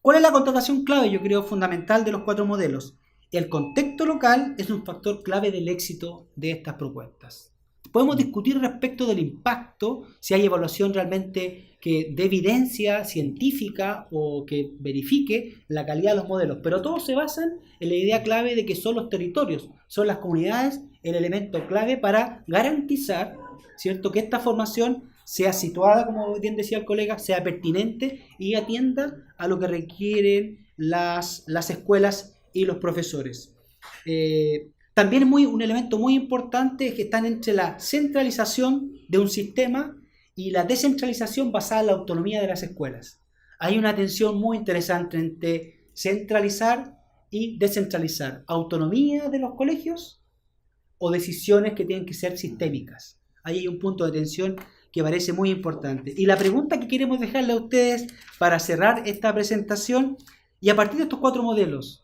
¿Cuál es la contratación clave, yo creo, fundamental de los 4 modelos? El contexto local es un factor clave del éxito de estas propuestas. Podemos discutir respecto del impacto, si hay evaluación realmente que dé evidencia científica o que verifique la calidad de los modelos, pero todos se basan en la idea clave de que son los territorios, son las comunidades el elemento clave para garantizar, ¿cierto?, que esta formación sea situada, como bien decía el colega, sea pertinente y atienda a lo que requieren las escuelas y los profesores. También un elemento muy importante es que están entre la centralización de un sistema y la descentralización basada en la autonomía de las escuelas. Hay una tensión muy interesante entre centralizar y descentralizar. Autonomía de los colegios o decisiones que tienen que ser sistémicas. Ahí hay un punto de tensión que parece muy importante. Y la pregunta que queremos dejarle a ustedes para cerrar esta presentación, y a partir de estos 4 modelos,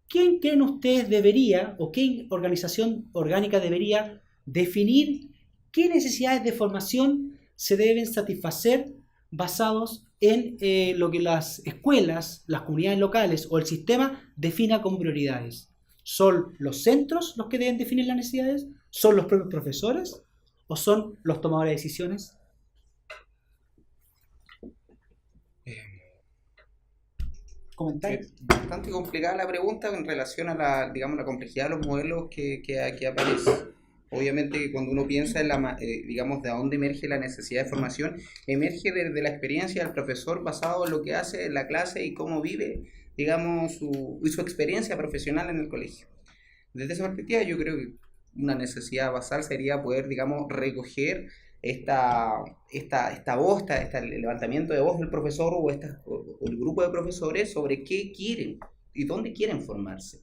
¿quién creen ustedes debería o qué organización orgánica debería definir qué necesidades de formación se deben satisfacer basados en lo que las escuelas, las comunidades locales o el sistema defina como prioridades? ¿Son los centros los que deben definir las necesidades? ¿Son los propios profesores? ¿O son los tomadores de decisiones? ¿Comentarios? Bastante complicada la pregunta en relación a la, digamos, la complejidad de los modelos que aquí aparece. Obviamente que cuando uno piensa en digamos, de dónde emerge la necesidad de formación, emerge de la experiencia del profesor basado en lo que hace en la clase y cómo vive, digamos, su experiencia profesional en el colegio. Desde esa perspectiva, yo creo que una necesidad basal sería poder, digamos, recoger esta voz, el levantamiento de voz del profesor o el grupo de profesores sobre qué quieren y dónde quieren formarse.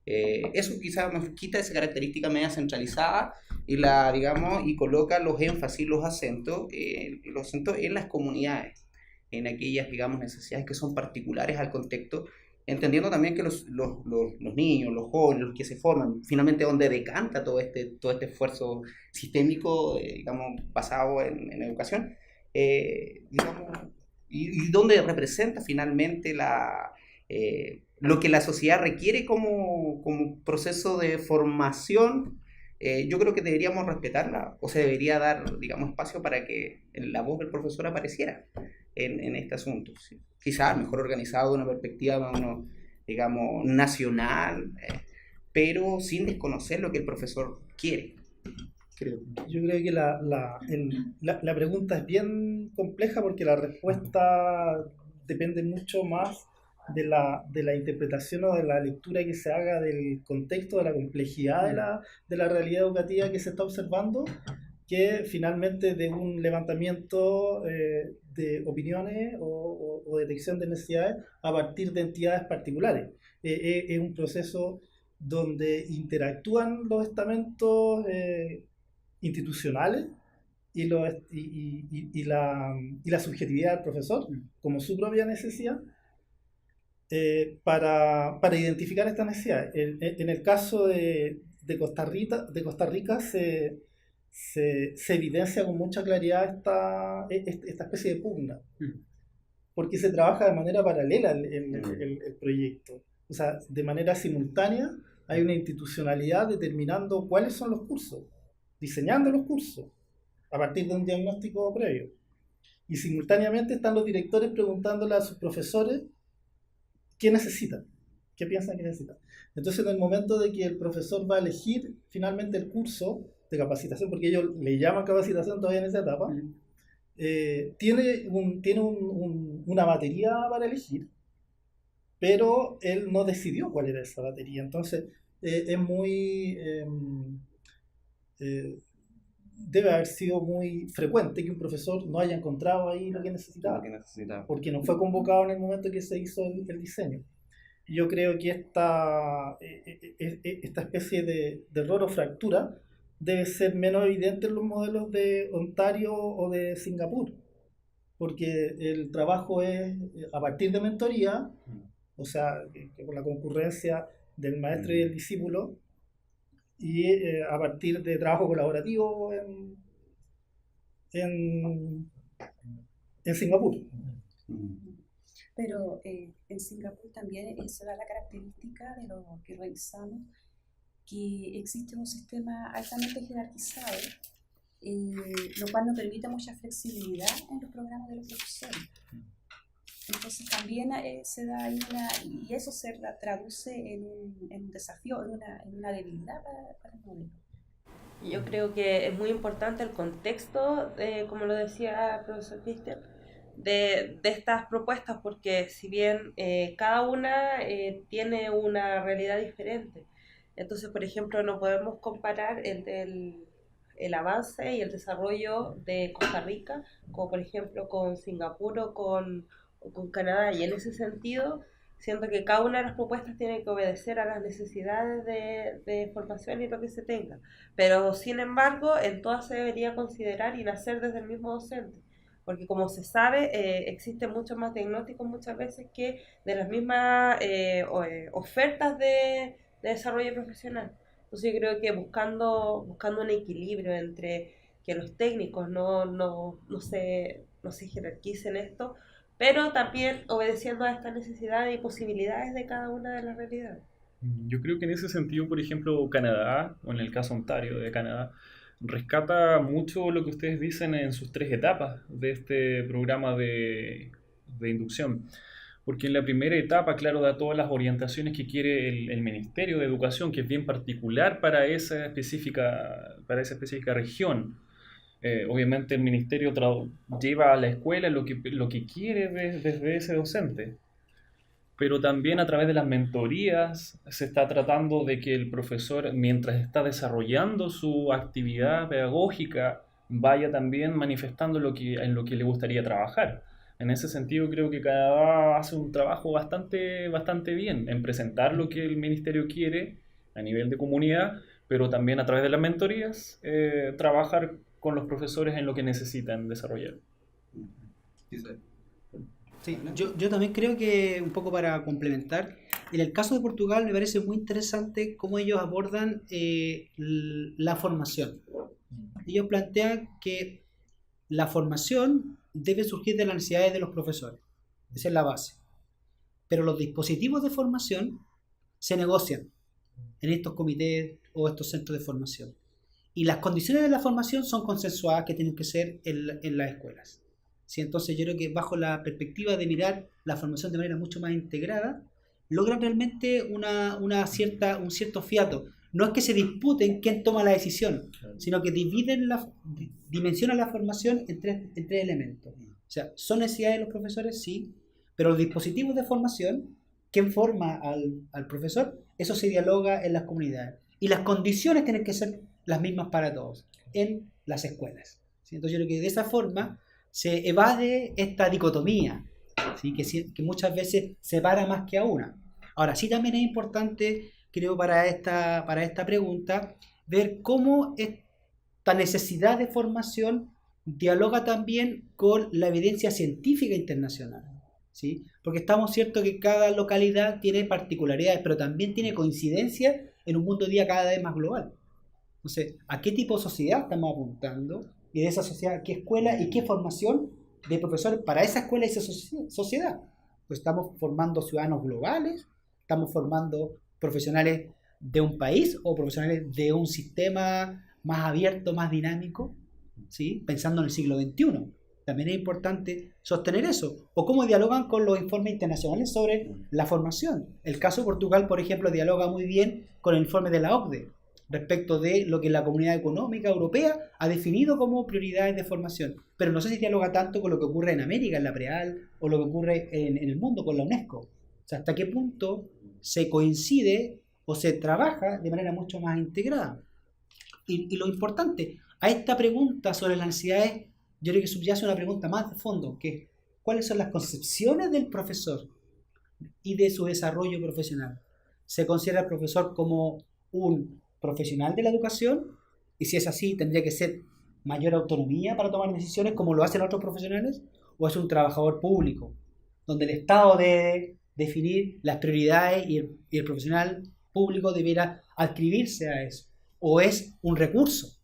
Eso quizás nos quita esa característica media centralizada y coloca los énfasis, los acentos en las comunidades, en aquellas, digamos, necesidades que son particulares al contexto entendiendo también que los niños, los jóvenes, los que se forman, finalmente donde decanta todo este esfuerzo sistémico, digamos, basado en educación, digamos, y donde representa finalmente lo que la sociedad requiere como proceso de formación. Yo creo que deberíamos respetarla, o se debería dar, digamos, espacio para que la voz del profesor apareciera en este asunto. ¿Sí? Quizás mejor organizado de una perspectiva, digamos, nacional, pero sin desconocer lo que el profesor quiere. Creo. Yo creo que la pregunta es bien compleja porque la respuesta depende mucho más de la interpretación o de la lectura que se haga del contexto, de la complejidad de la realidad educativa que se está observando, que finalmente de un levantamiento de opiniones o detección de necesidades a partir de entidades particulares. Es un proceso donde interactúan los estamentos institucionales y la subjetividad del profesor como su propia necesidad para identificar estas necesidades. En el caso de Costa Rica se evidencia con mucha claridad esta especie de pugna, porque se trabaja de manera paralela el proyecto. O sea, de manera simultánea hay una institucionalidad determinando cuáles son los cursos, diseñando los cursos a partir de un diagnóstico previo. Y simultáneamente están los directores preguntándole a sus profesores qué necesitan, qué piensan que necesitan. Entonces, en el momento de que el profesor va a elegir finalmente el curso de capacitación, porque ellos le llaman capacitación todavía en esa etapa, tiene una batería para elegir, pero él no decidió cuál era esa batería. Entonces, es muy... debe haber sido muy frecuente que un profesor no haya encontrado ahí lo que necesitaba, porque no fue convocado en el momento que se hizo el diseño. Yo creo que esta especie de error o fractura debe ser menos evidente en los modelos de Ontario o de Singapur, porque el trabajo es a partir de mentoría, o sea, con la concurrencia del maestro y del discípulo, y a partir de trabajo colaborativo en Singapur. Pero en Singapur también se da la característica de lo que revisamos, que existe un sistema altamente jerarquizado, lo cual no permite mucha flexibilidad en los programas de los profesores. Entonces también se da ahí y eso se traduce en un desafío, en una debilidad para el modelo. Yo creo que es muy importante el contexto, como lo decía el profesor Cristian, de estas propuestas, porque si bien cada una tiene una realidad diferente, entonces, por ejemplo, no podemos comparar el avance y el desarrollo de Costa Rica, como por ejemplo con Singapur o con Canadá, y en ese sentido siento que cada una de las propuestas tiene que obedecer a las necesidades de formación y lo que se tenga, pero sin embargo en todas se debería considerar y nacer desde el mismo docente, porque como se sabe existen muchos más diagnósticos muchas veces que de las mismas ofertas de desarrollo profesional. Entonces yo creo que buscando un equilibrio entre que los técnicos no se jerarquicen esto, pero también obedeciendo a estas necesidades y posibilidades de cada una de las realidades. Yo creo que en ese sentido, por ejemplo, Canadá, o en el caso Ontario de Canadá, rescata mucho lo que ustedes dicen en sus 3 etapas de este programa de inducción. Porque en la primera etapa, claro, da todas las orientaciones que quiere el Ministerio de Educación, que es bien particular para esa específica región. Obviamente el Ministerio lleva a la escuela lo que quiere desde ese docente. Pero también a través de las mentorías se está tratando de que el profesor, mientras está desarrollando su actividad pedagógica, vaya también manifestando en lo que le gustaría trabajar. En ese sentido creo que Canadá hace un trabajo bastante bien en presentar lo que el ministerio quiere a nivel de comunidad, pero también a través de las mentorías trabajar con los profesores en lo que necesitan desarrollar. Sí, yo también creo que, un poco para complementar, en el caso de Portugal me parece muy interesante cómo ellos abordan la formación. Ellos plantean que la formación debe surgir de las necesidades de los profesores. Esa es la base. Pero los dispositivos de formación se negocian en estos comités o estos centros de formación. Y las condiciones de la formación son consensuadas que tienen que ser en las escuelas. ¿Sí? Entonces yo creo que bajo la perspectiva de mirar la formación de manera mucho más integrada, logran realmente un cierto fiato. No es que se disputen quién toma la decisión, sino que dimensionan la formación en tres elementos. O sea, son necesidades de los profesores, sí, pero los dispositivos de formación, quién forma al profesor, eso se dialoga en las comunidades. Y las condiciones tienen que ser las mismas para todos, en las escuelas. ¿Sí? Entonces yo creo que de esa forma se evade esta dicotomía, ¿sí? que muchas veces separa más que a una. Ahora, sí también es importante, creo, para esta pregunta, ver cómo esta necesidad de formación dialoga también con la evidencia científica internacional. ¿Sí? Porque estamos ciertos que cada localidad tiene particularidades, pero también tiene coincidencias en un mundo hoy día cada vez más global. Entonces, ¿a qué tipo de sociedad estamos apuntando? Y de esa sociedad, ¿qué escuela y qué formación de profesores para esa escuela y esa sociedad? Pues estamos formando ciudadanos globales, estamos formando profesionales de un país o profesionales de un sistema más abierto, más dinámico, ¿sí? Pensando en el siglo XXI. También es importante sostener eso. O cómo dialogan con los informes internacionales sobre la formación. El caso de Portugal, por ejemplo, dialoga muy bien con el informe de la OCDE respecto de lo que la Comunidad Económica Europea ha definido como prioridades de formación. Pero no sé si dialoga tanto con lo que ocurre en América, en la PREAL, o lo que ocurre en el mundo con la UNESCO. O sea, hasta qué punto se coincide o se trabaja de manera mucho más integrada. Y lo importante, a esta pregunta sobre las necesidades, yo creo que subyace una pregunta más de fondo, que es ¿cuáles son las concepciones del profesor y de su desarrollo profesional? ¿Se considera al profesor como un profesional de la educación? Y si es así, ¿tendría que ser mayor autonomía para tomar decisiones como lo hacen otros profesionales? ¿O es un trabajador público, donde el Estado debe definir las prioridades y el profesional público debiera adscribirse a eso? ¿O es un recurso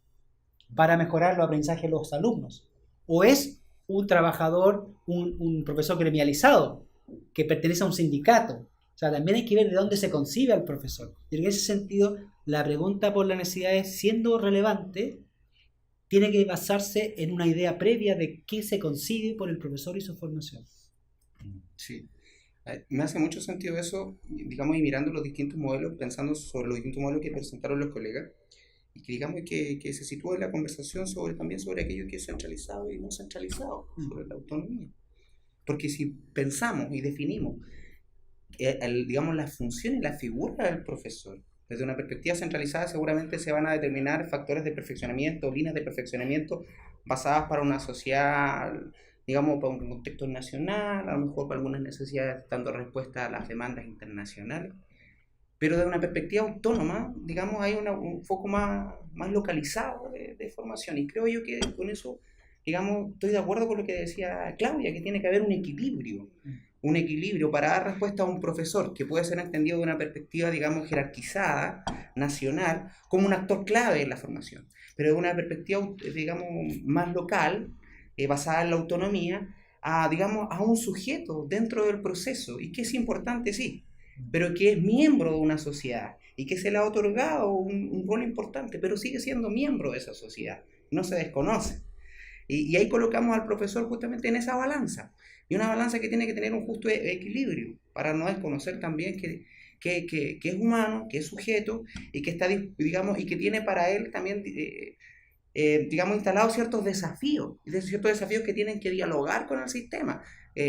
para mejorar los aprendizajes de los alumnos? ¿O es un trabajador, un profesor gremializado que pertenece a un sindicato? O sea, también hay que ver de dónde se concibe al profesor. Y en ese sentido, la pregunta por las necesidades, siendo relevante, tiene que basarse en una idea previa de qué se concibe por el profesor y su formación. Sí. Me hace mucho sentido eso, digamos, y mirando los distintos modelos, pensando sobre los distintos modelos que presentaron los colegas, y que digamos que se sitúa en la conversación también sobre aquello que es centralizado y no centralizado, sobre la autonomía. Porque si pensamos y definimos, digamos, las funciones y la figura del profesor, desde una perspectiva centralizada seguramente se van a determinar factores de perfeccionamiento, líneas de perfeccionamiento basadas para una sociedad, digamos, para un contexto nacional, a lo mejor para algunas necesidades dando respuesta a las demandas internacionales. Pero desde una perspectiva autónoma, digamos, hay un foco más localizado de formación. Y creo yo que con eso, digamos, estoy de acuerdo con lo que decía Claudia, que tiene que haber un equilibrio para dar respuesta a un profesor que puede ser entendido de una perspectiva, digamos, jerarquizada, nacional, como un actor clave en la formación. Pero de una perspectiva, digamos, más local, basada en la autonomía, digamos, a un sujeto dentro del proceso. Y que es importante, sí, pero que es miembro de una sociedad y que se le ha otorgado un rol importante, pero sigue siendo miembro de esa sociedad, no se desconoce. Y ahí colocamos al profesor justamente en esa balanza, y una balanza que tiene que tener un justo equilibrio, para no desconocer también que es humano, que es sujeto, y que está, digamos, y que tiene para él también, digamos, instalados ciertos desafíos que tienen que dialogar con el sistema.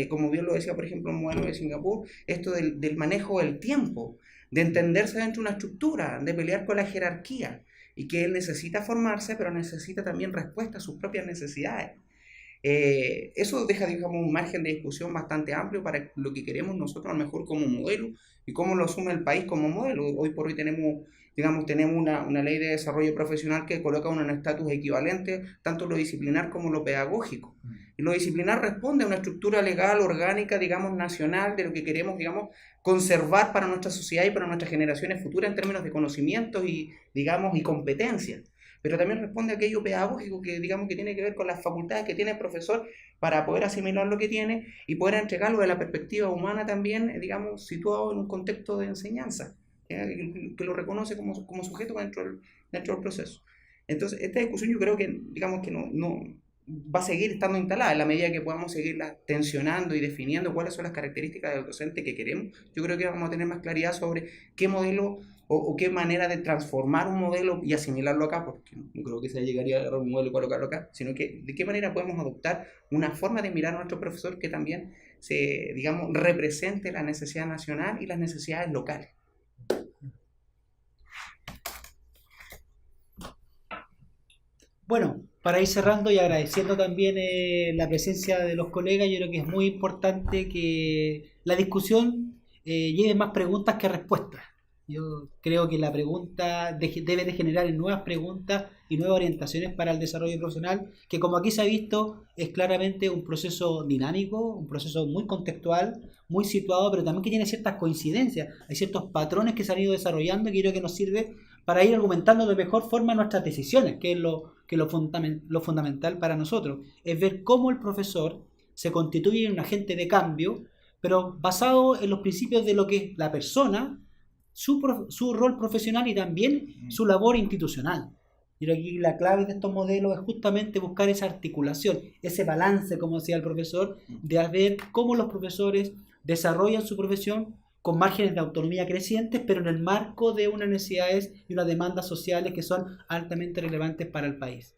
Como bien lo decía, por ejemplo, el modelo de Singapur, esto del manejo del tiempo, de entenderse dentro de una estructura, de pelear con la jerarquía, y que él necesita formarse, pero necesita también respuesta a sus propias necesidades. Eso deja, digamos, un margen de discusión bastante amplio para lo que queremos nosotros a lo mejor como modelo y cómo lo asume el país como modelo. Hoy por hoy tenemos, digamos, tenemos una ley de desarrollo profesional que coloca un estatus equivalente tanto lo disciplinar como lo pedagógico. Y lo disciplinar responde a una estructura legal, orgánica, digamos, nacional, de lo que queremos, digamos, conservar para nuestra sociedad y para nuestras generaciones futuras en términos de conocimientos y, digamos, y competencias. Pero también responde a aquello pedagógico que, digamos, que tiene que ver con las facultades que tiene el profesor para poder asimilar lo que tiene y poder entregarlo de la perspectiva humana también, digamos, situado en un contexto de enseñanza, que lo reconoce como sujeto dentro del proceso. Entonces, esta discusión yo creo que, digamos, que no va a seguir estando instalada en la medida que podamos seguirla tensionando y definiendo cuáles son las características del docente que queremos. Yo creo que vamos a tener más claridad sobre qué modelo o qué manera de transformar un modelo y asimilarlo acá, porque no creo que se llegaría a agarrar un modelo y colocarlo acá, sino que de qué manera podemos adoptar una forma de mirar a nuestro profesor que también digamos, represente la necesidad nacional y las necesidades locales. Bueno, para ir cerrando y agradeciendo también la presencia de los colegas, yo creo que es muy importante que la discusión lleve más preguntas que respuestas. Yo creo que la pregunta debe de generar nuevas preguntas y nuevas orientaciones para el desarrollo profesional, que como aquí se ha visto es claramente un proceso dinámico, un proceso muy contextual, muy situado, pero también que tiene ciertas coincidencias. Hay ciertos patrones que se han ido desarrollando que creo que nos sirve para ir argumentando de mejor forma nuestras decisiones, que es lo fundamental para nosotros. Es ver cómo el profesor se constituye en un agente de cambio, pero basado en los principios de lo que es la persona, su rol profesional y también su labor institucional. Y aquí la clave de estos modelos es justamente buscar esa articulación, ese balance, como decía el profesor, de ver cómo los profesores desarrollan su profesión con márgenes de autonomía crecientes, pero en el marco de unas necesidades y unas demandas sociales que son altamente relevantes para el país.